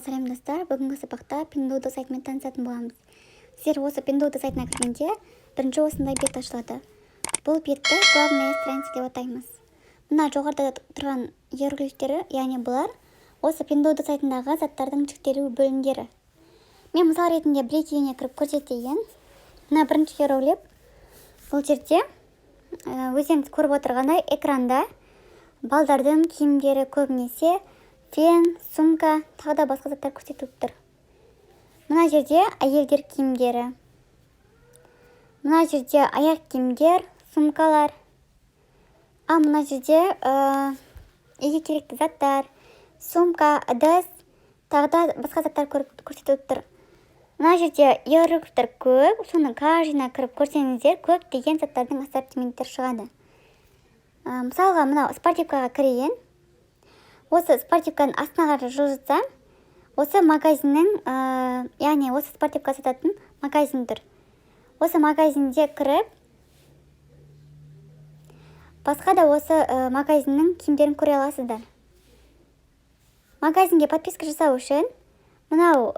Сәлем достар, бүгінгі сабақта Pinduoduo сайтымен танысатын боламыз. Сіздер осы Pinduoduo сайтына кіргенде бірінші осындай бет ашылады. Бұл бетті главная страница деп атаймыз. Мына жоғарыда тұрған иероглифтері, яғни бұлар осы Pinduoduo сайтындағы заттардың жіктелу бөлімдері. Мен мысал ретінде бір-екеуіне кіріп көрсетейін. Мына бірінші иероглиф. Бұл жерде өздеріңіз көріп отырғандай экранда балдардың киімдері көбінесе фен, сумка, тағы да басқа заттар көрсетіліп тұр. Мына жерде әйелдер киімдері. Мына жерде аяқ киімдер, сумкалар. Мына жерде үйге керекті заттар, сумка, ыдыс, тағы да басқа заттар көрсетіліп тұр. Мына жерде иероглифтер көп, соның каждыйына кіріп көрсеңіздер, көп деген заттардың ассортименттері шығады. Мысалға, мына спортивкаға кірейін. Осы спортивканың астына қарай жылжытсам, осы магазиннің, яғни осы спортивка сататын магазин тұр. Осы магазинде кіріп, басқа да осы магазиннің киімдерін көре аласыздар. Магазинге подписка жасау үшін, мынау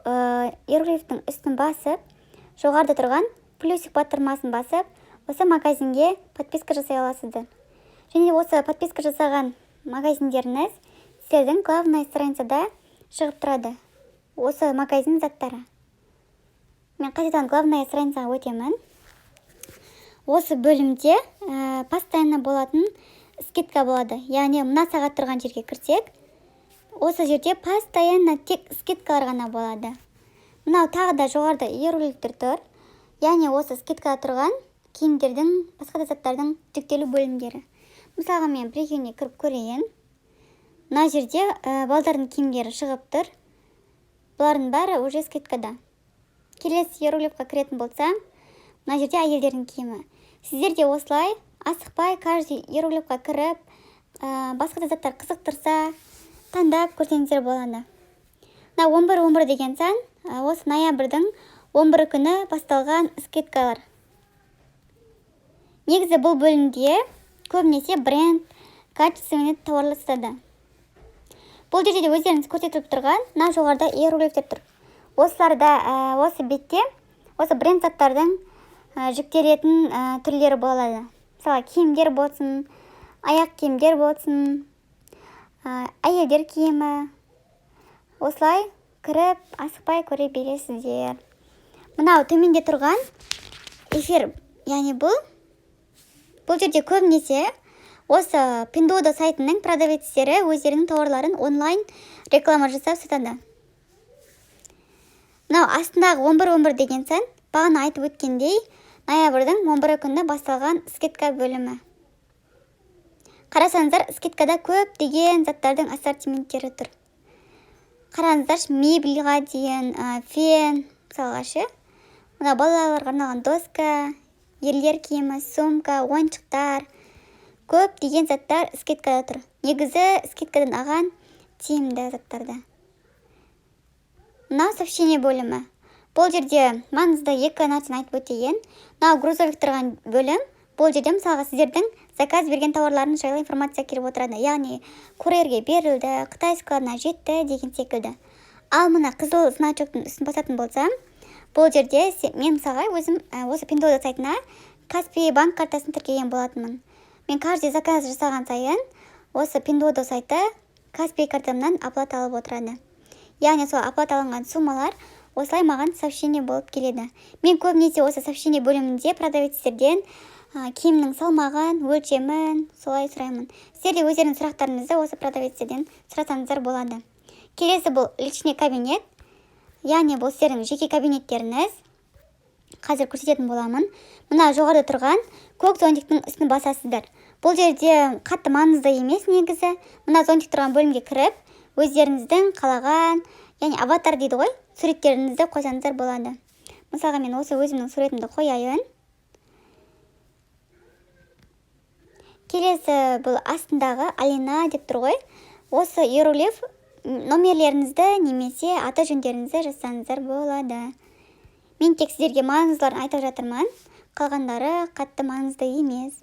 иероглифтің үстін басып, жоғарыда тұрған плюсик батырмасын басып, осы магазинге подписка жасай аласыздар. Және осы подписка жасаған магазиндеріңіз сіздердің главная страницада шығып тұрады. Осы магазин заттары. Мен қайтадан главная страницаға өтемін. Осы бөлімде постоянно болатын скидка болады. Яғни мына сағат тұрған жерге кірсек, осы жерде постоянно тек скидкалар ғана болады. Мынау тағы да жоғарыда иероглифтер тұр. Яғни осы скидкада тұрған киімдердің, басқа да заттардың жүктелу бөлімдері. Мысалға мен бір-екеуіне кіріп көрейін. Мына жерде балдардың киімдері шығып тұр. Бұлардың бәрі уже скидкада. Келесі иероглифқа кіретін болсам, мына жерде әйелдердің киімі. Сіздер де осылай асықпай каждый иероглифқа кіріп, басқа да заттар қызықтырса, таңдап көрсеңіздер болады. Мына 11-11 деген сан, осы ноябрьдің 11 күні басталған скидкалар. Негізі бұл бөлімде көбінесе бренд, качественный тауарлар сатады. Бұл жерде де өздеріңіз көрсетіліп тұрған, мына жоғарыда иероглифтер тұр. Осыларда осы бетте осы бренд заттардың жүктелетін түрлері болады. Мысалы, киімдер болсын, аяқ киімдер болсын, әйелдер киімі. Осылай кіріп, асықпай көре бересіздер. Мынау төменде тұрған эфир, яғни бұл жерде көбінесе осы Pinduoduo сайтының продавецтері өздерінің тауарларын онлайн реклама жасап сатады. Мынау астындағы 11-11 деген сан, бағана айтып өткендей, ноябрьдің 11 күні басталған скидка бөлімі. Қарасаңыздар, скидкада көп деген заттардың ассортименттері тұр. Қараңыздар, мебельға дейін, фен, мысалға ше. Мына балаларға арналған доска, ерлер киімі, сумка, ойыншықтар, көп деген заттар скидкада тұр. Негізі скидкадан аған тиімді заттарда. Мынау сообщение бөлімі. Бұл жерде маңызды екі нәрсені айтып өтейін. Мынау грузовик тұрған бөлім. Бұл жерде мысалға сіздердің заказ берген тауарларын жайлы информация келіп отырады. Яғни курьерге берілді, Қытай складына жетті деген секілді. Ал мына қызыл значоктың үстін басатын болсам, бұл жерде мен мысалға өзім осы Pinduoduo сайтына Каспий банк картасын тіркеген болатынмын. Мен каждый заказ жасаған сайын осы Pinduoduo сайты Каспий картамнан оплата алып отырады. Яғни сол оплата алынған суммалар осылай маған сообщение болып келеді. Мен көбінесе осы сообщение бөлімінде продавецтерден киімнің салмағын, өлшемін солай сұраймын. Сіздер де өздерінің сұрақтарыңызды осы продавецтерден сұрасаңыздар болады. Келесі бұл личный кабинет. Яғни бұл сіздердің жеке кабинеттеріңіз. Қазір көрсететін боламын. Мына жоғарыда тұрған көк зонтиктің үстін басасыздар. Бұл жерде қатты маңызды емес негізі. Мына зонтик тұрған бөлімге кіріп, өздеріңіздің қалаған, яғни аватар дейді ғой, суреттеріңізді қойсаңыздар болады. Мысалға мен осы өзімнің суретімді қояйын. Келесі бұл астындағы Алина деп тұр ғой. Осы иероглиф номерлеріңізді немесе аты жөндеріңізді жазсаңыздар болады. Мен тек сіздерге маңыздыларын айтып жатырмын. Қалғандары қатты маңызды емес.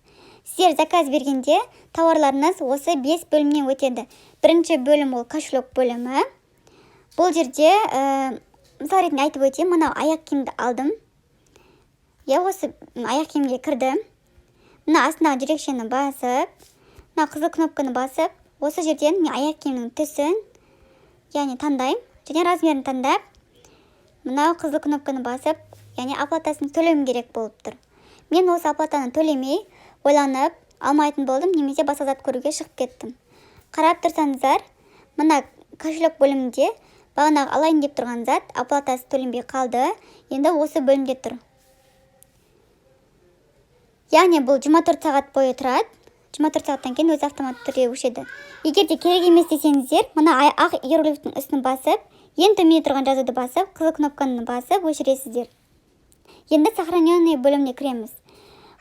Сіздер заказ бергенде тауарларыңыз осы 5 бөлімнен өтеді. Бірінші бөлім ол кошелек бөлімі. Бұл жерде мысал ретінде айтып өтейін, мынау аяқ киімді алдым. Осы аяқ киімге кірдім. Мына астындағы жүрекшені басып, мына қызыл кнопканы басып, осы жерден мен аяқ киімнің түсін, таңдаймын. Және размерін таңдап, мынау қызыл кнопканы басып, оплатасын төлеуім керек болып тұр. Мен осы оплатаны төлемей, ойланып алмайтын болдым, немесе басқа зат көруге шығып кеттім. Қарап тұрсаңыздар, мына кошелек бөлімінде бағанағы алайын деп тұрған зат оплатасы төленбей қалды. Енді осы бөлімде тұр. Бұл 24 сағат бойы тұрады. 24 сағаттан кейін өзі автоматты түрде өшеді. Егер де керек емес десеңіздер, мына ақ иероглифтің үстін басып, ең төменде тұрған жазуды басып, қызыл кнопканы басып өшіресіздер. Енді сохраненный бөліміне кіреміз.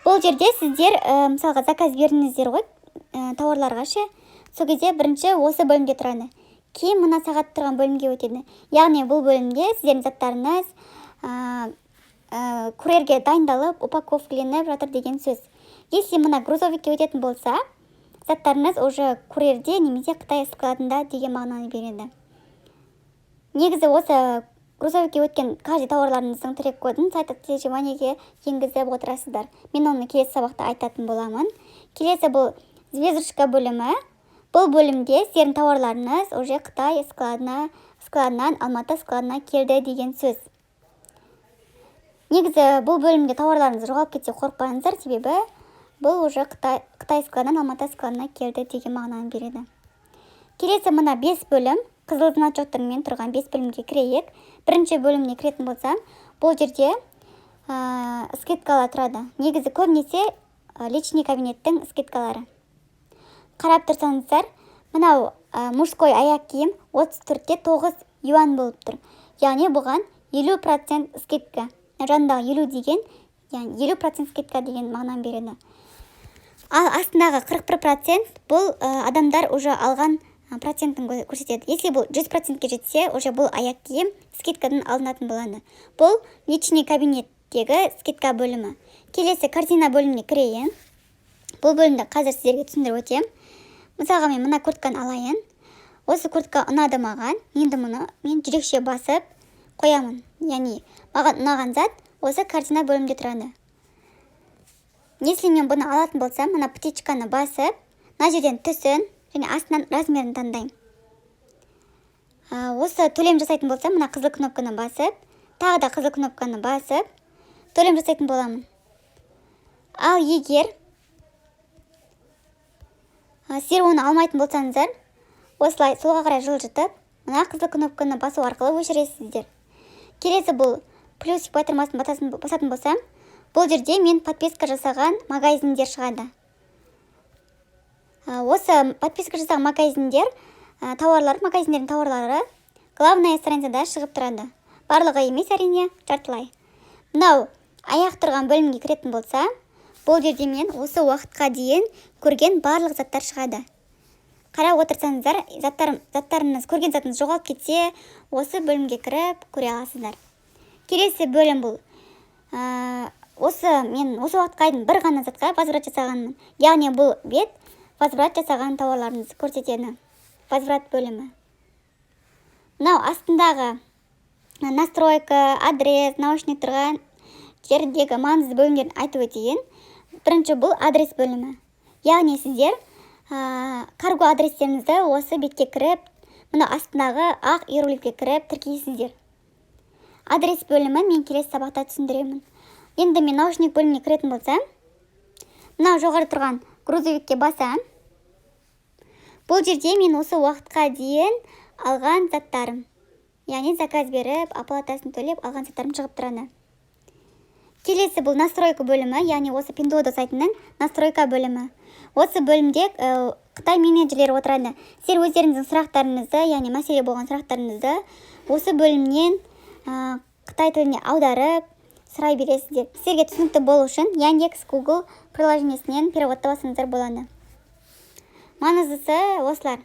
Бұл жерде сіздер мысалға заказ бердіңіздер ғой, тауарларға ше. Сол кезде бірінші осы бөлімде тұрады. Кейін мына сағат тұрған бөлімге өтеді. Бұл бөлімде сіздердің заттарыңыз курьерге дайындалып, упаковкаленіп жатыр деген сөз. Если мына грузовикке өтетін болса, заттарыңыз уже курьерде немесе Қытай складында деген мағынаны береді. Негізі осы грузовикке өткен каждый тауарларыңыздың трек кодын сайт отслеживаниеге енгізіп отырасыздар. Мен оны келесі сабақта айтатын боламын. Келесі бұл звездочка бөлімі. Бұл бөлімде сіздердің тауарларыңыз уже Қытай складынан Алматы складына келді деген сөз. Негізі бұл бөлімде тауарларыңыз жоғалып кетсе қорықпаңыздар, себебі бұл уже Қытай складынан Алматы складына келді деген мағынаны береді. Келесі мына 5 бөлім, қызыл значоктармен тұрған 5 бөлімге кірейік. Бірінші бөліміне кіретін болсам, бұл жерде скидкалар тұрады. Негізі көбінесе личный кабинеттің скидкалары. Қарап тұрсаңыздар, мынау мужской аяқ киім 34-те 9 юан болып тұр. Бұған 50% скидка. Жанындағы 50 деген, 50% скидка деген мағынаны береді. Ал астындағы 41% бұл адамдар уже алған процентін көрсетеді. Если бұл 100%-ке жетсе, уже бұл аяқ киім скидкадан алынатын болады. Бұл личный кабинеттегі скидка бөлімі. Келесі картина бөліміне кірейін. Бұл бөлімді қазір сіздерге түсіндіріп өтем. Мысалға мен мына куртканы алайын. Осы куртка ұнады маған. Енді мұны мен жүрекше басып қоямын. Маған ұнаған зат осы картина бөлімде тұрады. Если мен бұны алатын болсам, мына птичканы басып, мына жерден түсін және астынан размерін таңдаймын. Осы төлем жасайтын болсам, мына қызыл кнопканы басып, тағы да қызыл кнопканы басып, төлем жасайтын боламын. Ал егер сіздер оны алмайтын болсаңыздар, осылай солға қарай жылжытып, мына қызыл кнопканы басу арқылы өшіресіздер. Келесі бұл плюсик батырмасын басатын болсам, бұл жерде мен подписка жасаған магазиндер шығады. Осы подписка жасаған магазиндердің тауарлары главная страницада шығып тұрады. Барлығы емес әрине, жартылай. Мынау аяқ тұрған бөлімге кіретін болса, бұл жерде мен осы уақытқа дейін көрген барлық заттар шығады. Қарап отырсаңыздар, заттарыңыз көрген затыңыз жоғалып кетсе, осы бөлімге кіріп көре аласыздар. Келесі бөлім бұл. Мен осы уақытқа дейін бір ғана затқа возврат жасағанмын. Бұл бет возврат жасаған тауарларыңызды көрсетеді. Возврат бөлімі. Мынау астындағы настройка, адрес, наушник тұрған жердегі маңызды бөлімдерін айтып өтейін. Бірінші бұл адрес бөлімі. Сіздер карго адрестеріңізді осы бетке кіріп, мына астындағы ақ иероглифке кіріп тіркейсіздер. Адрес бөлімі мен келесі сабақта түсіндіремін. Енді мен наушник бөліміне кіретін болсам, мынау жоғары тұрған грузовикке басам. Бұл жерде мен осы уақытқа дейін алған заттарым, заказ беріп, оплатасын төлеп алған заттарым шығып тұрады. Келесі бұл настройка бөлімі, осы Pinduoduo сайтының настройка бөлімі. Осы бөлімде Қытай менеджерлері отырады. Сіздер өздеріңіздің сұрақтарыңызды, мәселе болған сұрақтарыңызды осы бөлімнен Қытай тіліне аударып сұрай бересіздер. Сіздерге түсінікті болу үшін Яндекс, Google приложениесінен переводты басыңыздар болады. Маңыздысы осылар.